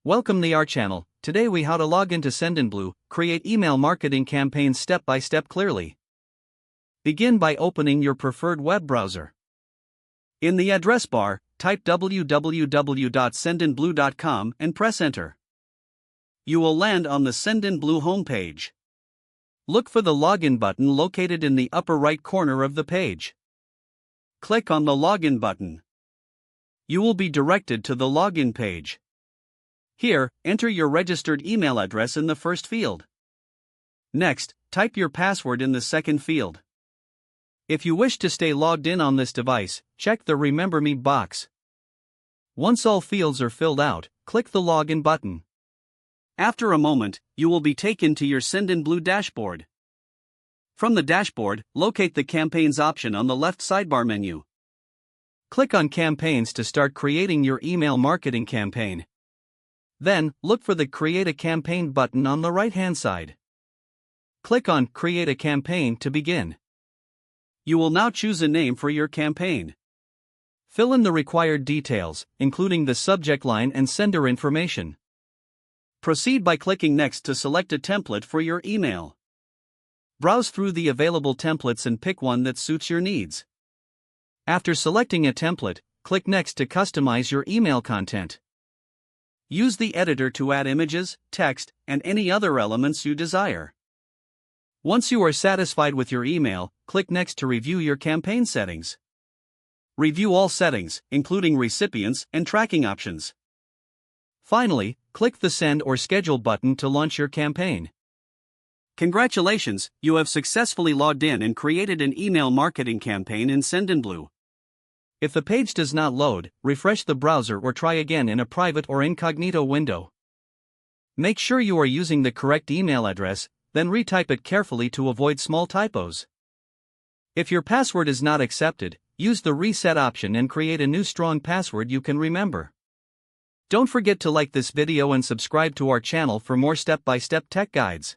Welcome to our channel. Today we how to log into Sendinblue, create email marketing campaigns step by step clearly. Begin by opening your preferred web browser. In the address bar, type www.sendinblue.com and press enter. You will land on the Sendinblue homepage. Look for the login button located in the upper right corner of the page. Click on the login button. You will be directed to the login page. Here, enter your registered email address in the first field. Next, type your password in the second field. If you wish to stay logged in on this device, check the Remember Me box. Once all fields are filled out, click the Login button. After a moment, you will be taken to your Sendinblue dashboard. From the dashboard, locate the Campaigns option on the left sidebar menu. Click on Campaigns to start creating your email marketing campaign. Then, look for the Create a Campaign button on the right-hand side. Click on Create a Campaign to begin. You will now choose a name for your campaign. Fill in the required details, including the subject line and sender information. Proceed by clicking Next to select a template for your email. Browse through the available templates and pick one that suits your needs. After selecting a template, click Next to customize your email content. Use the editor to add images, text, and any other elements you desire. Once you are satisfied with your email, click Next to review your campaign settings. Review all settings, including recipients and tracking options. Finally, click the Send or Schedule button to launch your campaign. Congratulations, you have successfully logged in and created an email marketing campaign in Sendinblue. If the page does not load, refresh the browser or try again in a private or incognito window. Make sure you are using the correct email address, then retype it carefully to avoid small typos. If your password is not accepted, use the Reset option and create a new strong password you can remember. Don't forget to like this video and subscribe to our channel for more step-by-step tech guides.